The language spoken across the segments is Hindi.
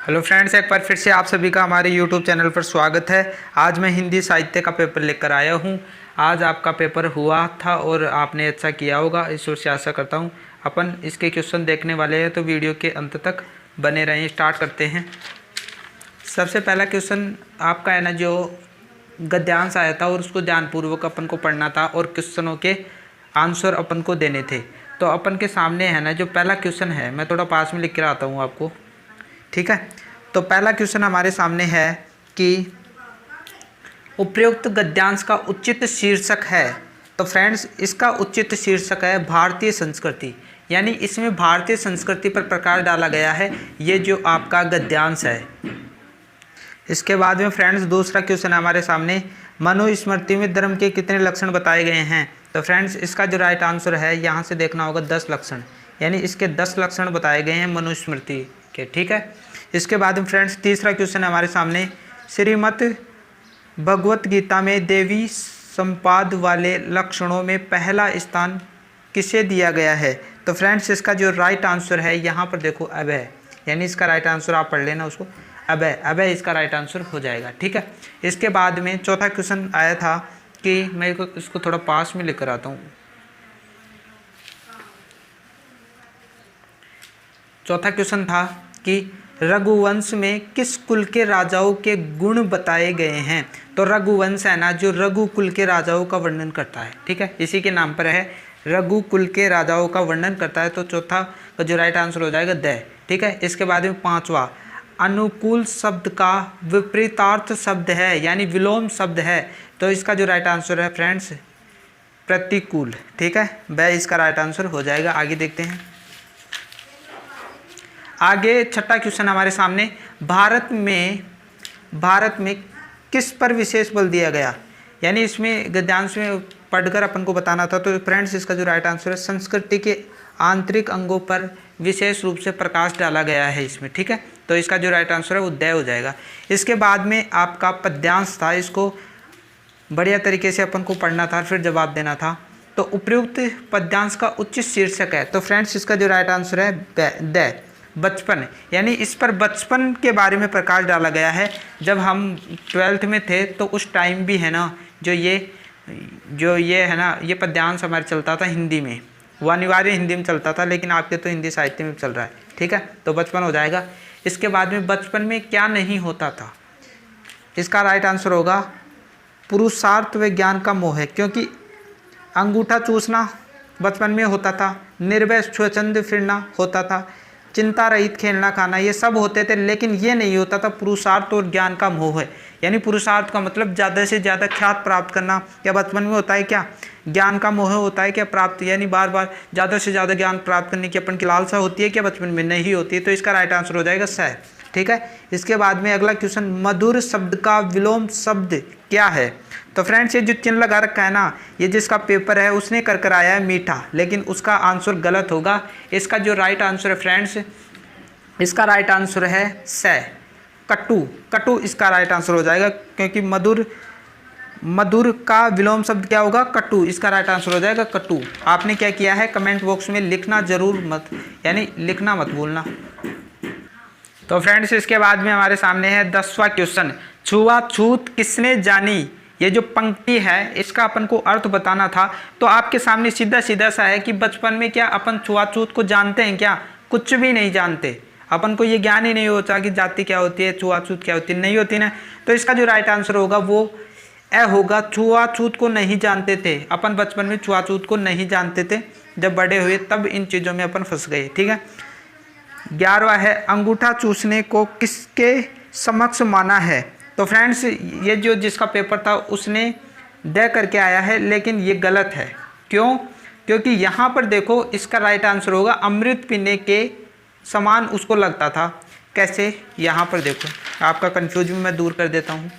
हेलो फ्रेंड्स, एक बार फिर से आप सभी का हमारे यूट्यूब चैनल पर स्वागत है। आज मैं हिंदी साहित्य का पेपर लेकर आया हूं। आज आपका पेपर हुआ था और आपने अच्छा किया होगा, इस ओर से आशा करता हूं। अपन इसके क्वेश्चन देखने वाले हैं, तो वीडियो के अंत तक बने रहें। स्टार्ट करते हैं। सबसे पहला क्वेश्चन आपका है ना, जो गद्यांश आया था और उसको ध्यानपूर्वक अपन को पढ़ना था और क्वेश्चनों के आंसर अपन को देने थे। तो अपन के सामने है ना, जो पहला क्वेश्चन है, मैं थोड़ा पास में लिख कर आता हूँ आपको, ठीक है। तो पहला क्वेश्चन हमारे सामने है कि उपयुक्त गद्यांश का उचित शीर्षक है। तो फ्रेंड्स, इसका उचित शीर्षक है भारतीय संस्कृति, यानी इसमें भारतीय संस्कृति पर प्रकाश डाला गया है। ये जो आपका गद्यांश है। इसके बाद में फ्रेंड्स दूसरा क्वेश्चन हमारे सामने, मनुस्मृति में धर्म के कितने लक्षण बताए गए हैं। तो फ्रेंड्स, इसका जो राइट आंसर है, यहाँ से देखना होगा 10 लक्षण, यानी इसके 10 लक्षण बताए गए हैं मनुस्मृति के, ठीक है। इसके बाद में फ्रेंड्स तीसरा क्वेश्चन हमारे सामने, श्रीमद् भगवत गीता में देवी संपाद वाले लक्षणों में पहला स्थान किसे दिया गया है। तो फ्रेंड्स, इसका जो राइट आंसर है, यहाँ पर देखो अभय, यानी इसका राइट आंसर आप पढ़ लेना उसको, अभय, अभय इसका राइट आंसर हो जाएगा, ठीक है। इसके बाद में चौथा क्वेश्चन आया था कि मैं इसको थोड़ा पास में लेकर आता हूँ। चौथा क्वेश्चन था कि रघुवंश में किस कुल के राजाओं के गुण बताए गए हैं। तो रघुवंश है ना, जो रघु कुल के राजाओं का वर्णन करता है, ठीक है, इसी के नाम पर है, रघु कुल के राजाओं का वर्णन करता है। तो चौथा का जो राइट आंसर हो जाएगा द, ठीक है। इसके बाद में पांचवा, अनुकूल शब्द का विपरीतार्थ शब्द है, यानी विलोम शब्द है। तो इसका जो राइट आंसर है फ्रेंड्स, प्रतिकूल, ठीक है, वह इसका राइट आंसर हो जाएगा। आगे देखते हैं। आगे छठा क्वेश्चन हमारे सामने, भारत में किस पर विशेष बल दिया गया, यानी इसमें गद्यांश में पढ़कर अपन को बताना था। तो फ्रेंड्स, इसका जो राइट आंसर है, संस्कृति के आंतरिक अंगों पर विशेष रूप से प्रकाश डाला गया है इसमें, ठीक है। तो इसका जो राइट आंसर है वो द हो जाएगा। इसके बाद में आपका पद्यांश था, इसको बढ़िया तरीके से अपन को पढ़ना था, फिर जवाब देना था। तो उपयुक्त पद्यांश का उचित शीर्षक है। तो फ्रेंड्स, इसका जो राइट आंसर है द, बचपन, यानी इस पर बचपन के बारे में प्रकाश डाला गया है। जब हम 12th में थे तो उस टाइम भी है ना, जो ये है ना, ये पद्यांश हमारे चलता था हिंदी में, वो अनिवार्य हिंदी में चलता था, लेकिन आपके तो हिंदी साहित्य में चल रहा है, ठीक है। तो बचपन हो जाएगा। इसके बाद में बचपन में क्या नहीं होता था, इसका राइट आंसर होगा पुरुषार्थ व ज्ञान का मोह है, क्योंकि अंगूठा चूसना बचपन में होता था, निर्भय स्वच्छंद फिरना होता था, चिंता रहित खेलना खाना, ये सब होते थे, लेकिन ये नहीं होता था पुरुषार्थ और ज्ञान का मोह है। यानी पुरुषार्थ का मतलब ज़्यादा से ज़्यादा ख्यात प्राप्त करना, क्या बचपन में होता है क्या। ज्ञान का मोह होता है क्या, प्राप्त, यानी बार बार ज़्यादा से ज़्यादा ज्ञान प्राप्त करने की अपन की लालसा होती है क्या, बचपन में नहीं होती है। तो इसका राइट आंसर हो जाएगा स, ठीक है। इसके बाद में अगला क्वेश्चन, मधुर शब्द का विलोम शब्द क्या है। तो फ्रेंड्स, ये जो चिन्ह लगा रखा है ना, ये जिसका पेपर है उसने कर आया है मीठा, लेकिन उसका आंसर गलत होगा। इसका जो राइट आंसर है फ्रेंड्स, इसका राइट आंसर है स, कटु, कटु इसका राइट आंसर हो जाएगा, क्योंकि मधुर का विलोम शब्द क्या होगा, कटु, इसका राइट आंसर हो जाएगा कटु। आपने क्या किया है, कमेंट बॉक्स में लिखना जरूर मत, यानी लिखना मत भूलना। तो फ्रेंड्स, इसके बाद में हमारे सामने है 10वां क्वेश्चन, छुआछूत किसने जानी। ये जो पंक्ति है, इसका अपन को अर्थ बताना था। तो आपके सामने सीधा सीधा सा है कि बचपन में क्या अपन छुआछूत को जानते हैं क्या, कुछ भी नहीं जानते। अपन को ये ज्ञान ही नहीं होता कि जाति क्या होती है, छुआछूत क्या होती है, नहीं होती ना। तो इसका जो राइट आंसर होगा वो ए होगा, छुआछूत को नहीं जानते थे अपन, बचपन में छुआछूत को नहीं जानते थे, जब बड़े हुए तब इन चीज़ों में अपन फंस गए, ठीक है। 11वां है, अंगूठा चूसने को किसके समक्ष माना है। तो फ्रेंड्स, ये जो जिसका पेपर था उसने द करके आया है, लेकिन ये गलत है। क्यों, क्योंकि यहाँ पर देखो, इसका राइट आंसर होगा अमृत पीने के समान उसको लगता था। कैसे, यहाँ पर देखो, आपका कन्फ्यूजन मैं दूर कर देता हूँ।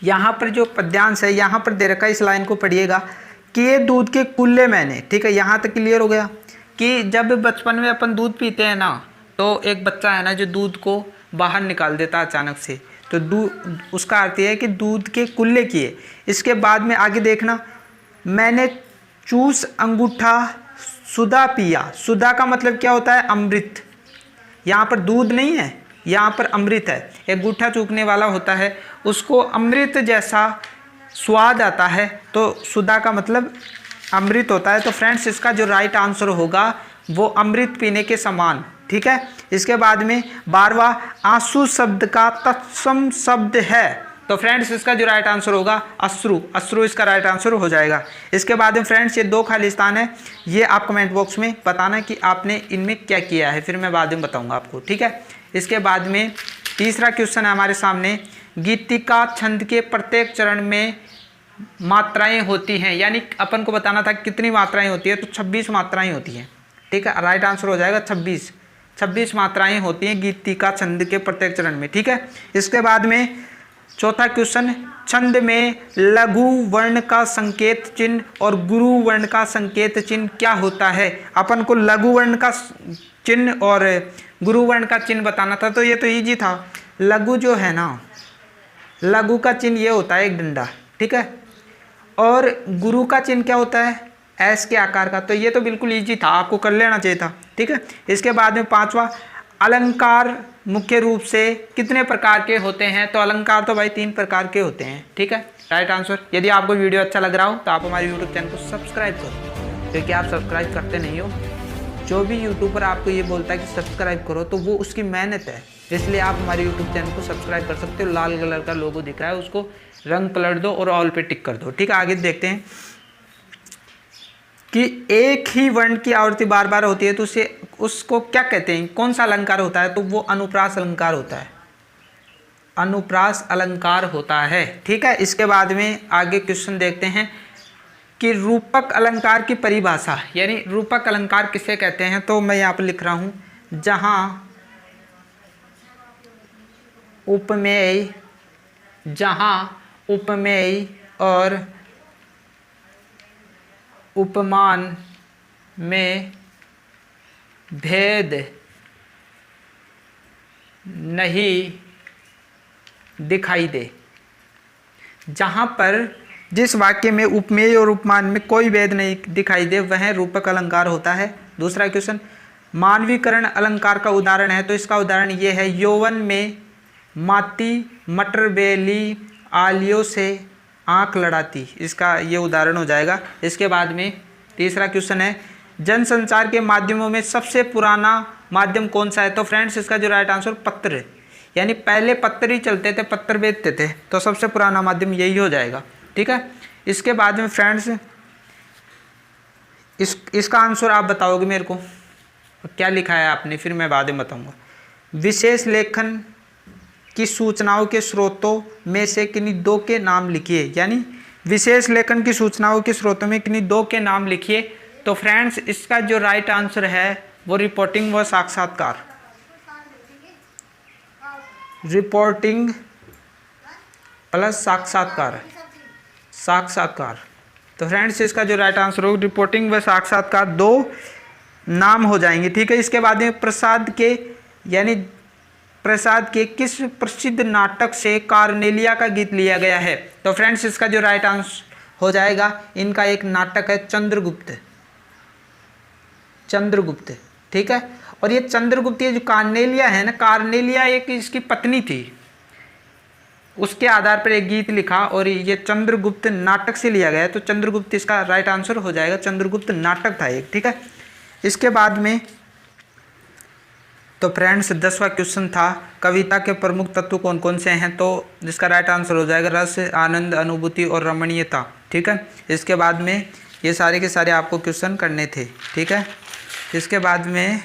यहाँ पर जो पद्यांश है, यहाँ पर दे रखा है, इस लाइन को पढ़िएगा कि ये दूध के कुल्ले मैंने, ठीक है। यहाँ तक क्लियर हो गया कि जब बचपन में अपन दूध पीते हैं ना, तो एक बच्चा है ना जो दूध को बाहर निकाल देता है अचानक से, तो दूध, उसका अर्थ यह है कि दूध के कुल्ले किए। इसके बाद में आगे देखना, मैंने चूस अंगूठा सुधा पिया, सुधा का मतलब क्या होता है, अमृत। यहाँ पर दूध नहीं है, यहाँ पर अमृत है, एक गूठा चूकने वाला होता है, उसको अमृत जैसा स्वाद आता है, तो सुधा का मतलब अमृत होता है। तो फ्रेंड्स इसका जो राइट आंसर होगा वो अमृत पीने के समान, ठीक है। इसके बाद में 12वां, आंसू शब्द का तत्सम शब्द है, तो फ्रेंड्स इसका जो राइट आंसर होगा अश्रु, अश्रु इसका राइट आंसर हो जाएगा। इसके बाद में फ्रेंड्स ये 2 खाली स्थान है, ये आप कमेंट बॉक्स में बताना कि आपने इनमें क्या किया है, फिर मैं बाद में बताऊंगा आपको, ठीक है। इसके बाद में तीसरा क्वेश्चन है हमारे सामने, गीतिका छंद के प्रत्येक चरण में मात्राएं होती हैं, यानी अपन को बताना था कितनी मात्राएं होती है, तो 26 मात्राएं होती हैं, ठीक है। राइट आंसर हो जाएगा 26 मात्राएं होती हैं गीतिका छंद के प्रत्येक चरण में, ठीक है। इसके बाद में चौथा क्वेश्चन, छंद में लघु वर्ण का संकेत चिन्ह और गुरु वर्ण का संकेत चिन्ह क्या होता है। अपन को लघु वर्ण का चिन्ह और गुरु वर्ण का चिन्ह बताना था, तो ये तो इजी था। लघु जो है ना, लघु का चिन्ह ये होता है एक डंडा, ठीक है, और गुरु का चिन्ह क्या होता है, एस के आकार का, तो ये तो बिल्कुल इजी था, आपको कर लेना चाहिए था, ठीक है। इसके बाद में 5वां, अलंकार मुख्य रूप से कितने प्रकार के होते हैं, तो अलंकार तो भाई 3 प्रकार के होते हैं, ठीक है। Right answer. यदि आपको वीडियो अच्छा लग रहा हो तो आप हमारे यूट्यूब चैनल को सब्सक्राइब करो, क्योंकि आप सब्सक्राइब करते नहीं हो। जो भी यूट्यूबर आपको ये बोलता है कि सब्सक्राइब करो, तो वो उसकी मेहनत है, इसलिए आप हमारे यूट्यूब चैनल को सब्सक्राइब कर सकते हो। लाल कलर का लोगो दिख रहा है, उसको रंग कलर दो और ऑल पे टिक कर दो, ठीक है। आगे देखते हैं कि एक ही वर्ण की आवृत्ति बार बार होती है, तो उसको क्या कहते हैं, कौन सा अलंकार होता है, तो वो अनुप्रास अलंकार होता है, अनुप्रास अलंकार होता है, ठीक है। इसके बाद में आगे क्वेश्चन देखते हैं कि रूपक अलंकार की परिभाषा, यानी रूपक अलंकार किसे कहते हैं, तो मैं यहाँ पर लिख रहा हूँ, जहाँ उपमेय और उपमान में भेद नहीं दिखाई दे। जहाँ पर जिस वाक्य में उपमेय और उपमान में कोई भेद नहीं दिखाई दे, वह रूपक अलंकार होता है। दूसरा क्वेश्चन, मानवीकरण अलंकार का उदाहरण है, तो इसका उदाहरण ये है, यौवन में माती मटर बेली आलियों से आंख लड़ाती, इसका ये उदाहरण हो जाएगा। इसके बाद में तीसरा क्वेश्चन है, जनसंचार के माध्यमों में सबसे पुराना माध्यम कौन सा है, तो फ्रेंड्स इसका जो राइट आंसर पत्र है, यानी पहले पत्र ही चलते थे, पत्र भेजते थे, तो सबसे पुराना माध्यम यही हो जाएगा, ठीक है। इसके बाद में फ्रेंड्स इसका आंसर आप बताओगे मेरे को, क्या लिखा है आपने, फिर मैं बाद में बताऊँगा। विशेष लेखन की सूचनाओं के स्रोतों में से किन्हीं 2 के नाम लिखिए, यानी विशेष लेखन की सूचनाओं के स्रोतों में किन्हीं 2 के नाम लिखिए, तो फ्रेंड्स इसका जो राइट आंसर है वो रिपोर्टिंग व साक्षात्कार, रिपोर्टिंग प्लस साक्षात्कार, साक्षात्कार। तो फ्रेंड्स इसका जो राइट आंसर हो रिपोर्टिंग व साक्षात्कार 2 नाम हो जाएंगे, ठीक है। इसके बाद में प्रसाद के, यानी प्रसाद के किस प्रसिद्ध नाटक से कार्नेलिया का गीत लिया गया है, तो फ्रेंड्स इसका जो राइट आंसर हो जाएगा, इनका एक नाटक है चंद्रगुप्त, चंद्रगुप्त, ठीक है। और ये चंद्रगुप्त, ये जो कार्नेलिया है ना, कार्नेलिया एक इसकी पत्नी थी, उसके आधार पर एक गीत लिखा और ये चंद्रगुप्त नाटक से लिया गया है, तो चंद्रगुप्त इसका राइट आंसर हो जाएगा, चंद्रगुप्त नाटक था एक, ठीक है। इसके बाद में तो फ्रेंड्स 10वां क्वेश्चन था, कविता के प्रमुख तत्व कौन कौन से हैं, तो इसका राइट आंसर हो जाएगा रस, आनंद, अनुभूति और रमणीयता, ठीक है। इसके बाद में ये सारे के सारे आपको क्वेश्चन करने थे, ठीक है। इसके बाद में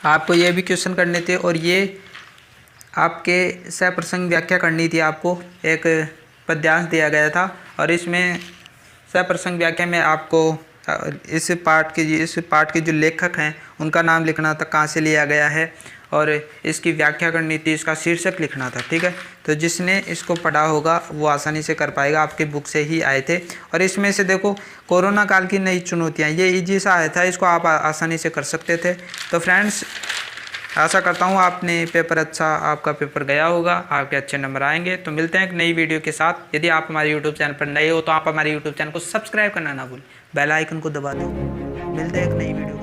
आपको ये भी क्वेश्चन करने थे और ये आपके सप्रसंग व्याख्या करनी थी, आपको एक पद्यांश दिया गया था और इसमें सप्रसंग व्याख्या में आपको इस पाठ के जो लेखक हैं उनका नाम लिखना था, कहाँ से लिया गया है, और इसकी व्याख्या करनी थी, इसका शीर्षक लिखना था, ठीक है। तो जिसने इसको पढ़ा होगा वो आसानी से कर पाएगा, आपके बुक से ही आए थे। और इसमें से देखो कोरोना काल की नई चुनौतियाँ, ये ईजी सा आया था, इसको आप आसानी से कर सकते थे। तो फ्रेंड्स आशा करता हूँ आपने पेपर आपका पेपर गया होगा, आपके अच्छे नंबर आएंगे। तो मिलते हैं एक नई वीडियो के साथ। यदि आप हमारे यूट्यूब चैनल पर नए हो तो आप हमारे यूट्यूब चैनल को सब्सक्राइब करना ना भूलें, बेल आइकन को दबा दो। मिलते हैं एक नई वीडियो।